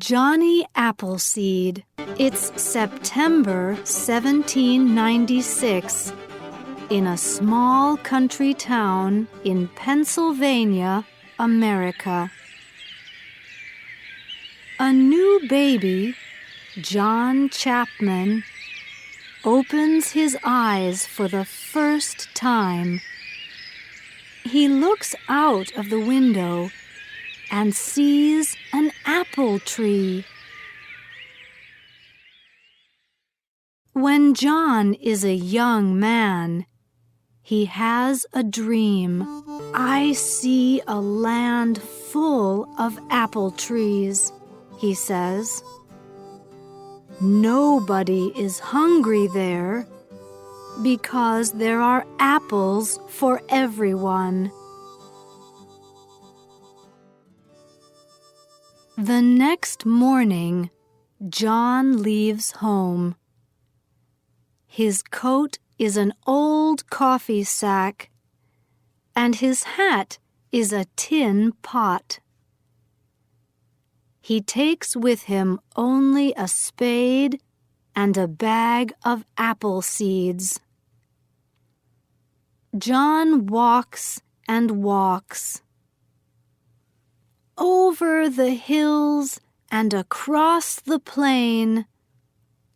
Johnny Appleseed. It's September 1796 in a small country town in Pennsylvania, America. A new baby, John Chapman, opens his eyes for the first time. He looks out of the window and sees an apple tree. When John is a young man, he has a dream. I see a land full of apple trees, he says. Nobody is hungry there because there are apples for everyone. The next morning, John leaves home. His coat is an old coffee sack, and his hat is a tin pot. He takes with him only a spade and a bag of apple seeds. John walks and walks. Over the hills and across the plain,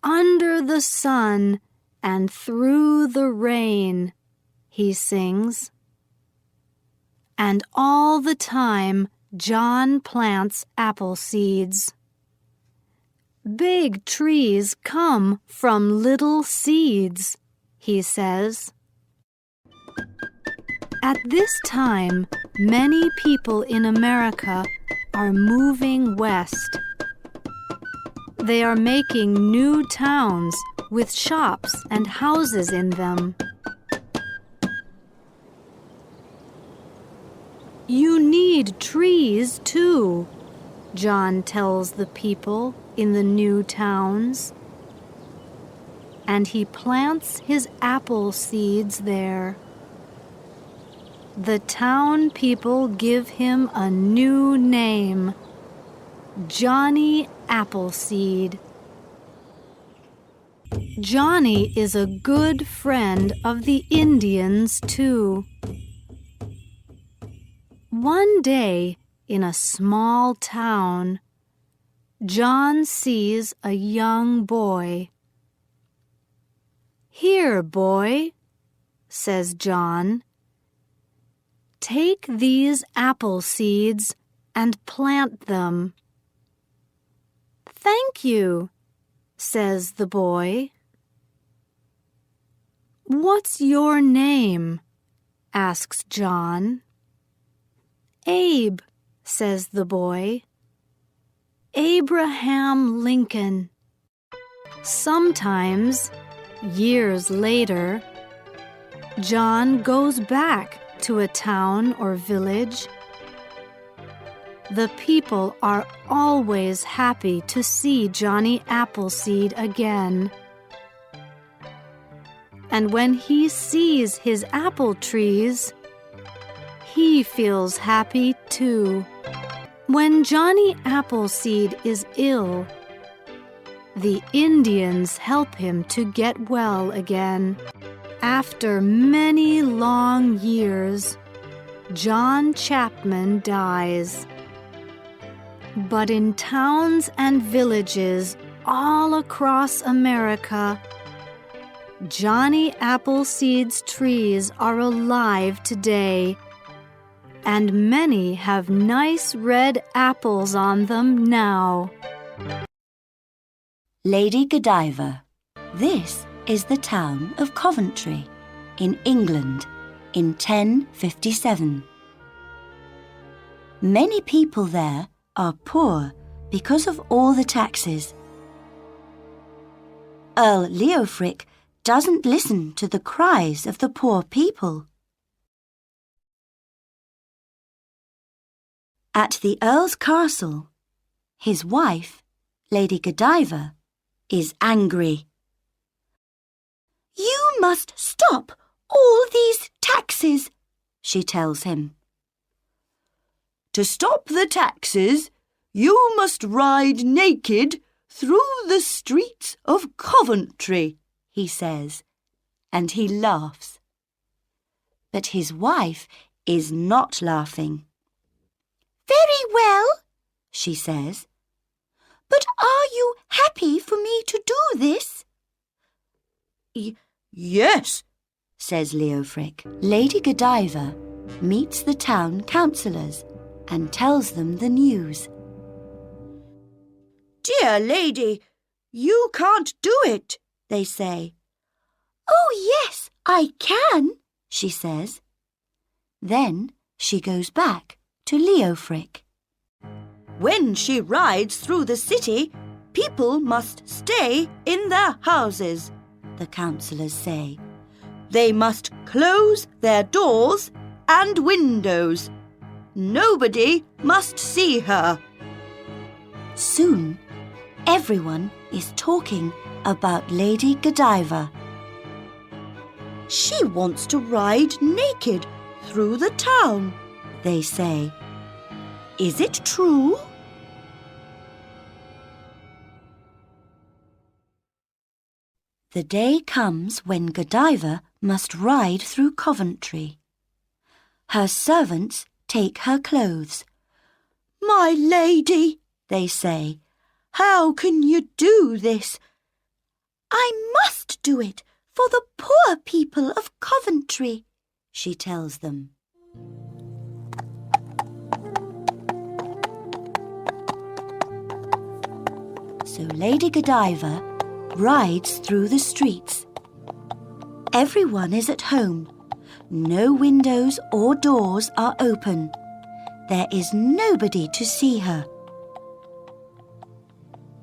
under the sun and through the rain, he sings. And all the time, John plants apple seeds. Big trees come from little seeds, he says. At this time, many people in America are moving west. They are making new towns with shops and houses in them. You need trees too, John tells the people in the new towns. And he plants his apple seeds there. The town people give him a new name, Johnny Appleseed. Johnny is a good friend of the Indians, too. One day, in a small town, John sees a young boy. "Here, boy," says John. "Take these apple seeds and plant them." "Thank you," says the boy. "What's your name?" asks John. "Abe," says the boy. "Abraham Lincoln." Sometimes, years later, John goes back to a town or village. The people are always happy to see Johnny Appleseed again. And when he sees his apple trees, he feels happy too. When Johnny Appleseed is ill, the Indians help him to get well again. After many long years, John Chapman dies. But in towns and villages all across America, Johnny Appleseed's trees are alive today, and many have nice red apples on them now. Lady Godiva. This is the town of Coventry in England in 1057. Many people there are poor because of all the taxes. Earl Leofric doesn't listen to the cries of the poor people. At the Earl's castle, his wife, Lady Godiva, is angry. "You must stop all these taxes," she tells him. "To stop the taxes, You must ride naked through the streets of Coventry, he says, and he laughs. But his wife is not laughing. Very well, she says. But are you happy for me to do this? Yes, says Leofric. Lady Godiva meets the town councillors and tells them the news. Dear lady, you can't do it, they say. Oh, yes, I can, she says. Then she goes back to Leofric. When she rides through the city, people must stay in their houses, the councillors say. They must close their doors and windows. Nobody must see her. Soon, everyone is talking about Lady Godiva. She wants to ride naked through the town, they say. Is it true? The day comes when Godiva must ride through Coventry. Her servants take her clothes. My lady, they say, how can you do this? I must do it for the poor people of Coventry, she tells them. So Lady Godiva rides through the streets. Everyone is at home. No windows or doors are open. There is nobody to see her.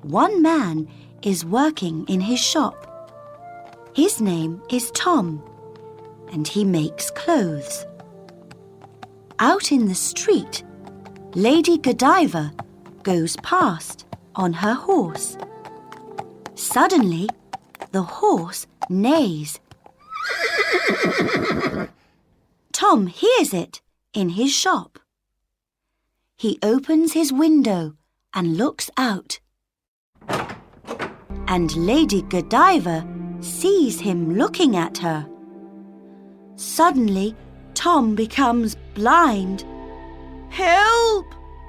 One man is working in his shop. His name is Tom, and he makes clothes. Out in the street, Lady Godiva goes past on her horse. Suddenly, the horse neighs. Tom hears it in his shop. He opens his window and looks out. And Lady Godiva sees him looking at her. Suddenly, Tom becomes blind. Help!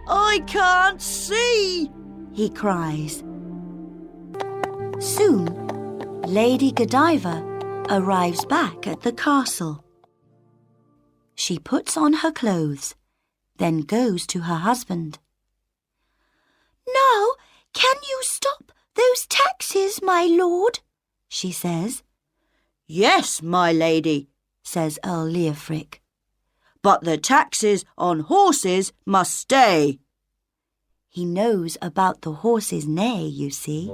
I can't see! He cries. Soon, Lady Godiva arrives back at the castle. She puts on her clothes, then goes to her husband. Now, can you stop those taxis, my lord? She says. Yes, my lady, says Earl Leofric. But the taxes on horses must stay. He knows about the horse's neigh, you see.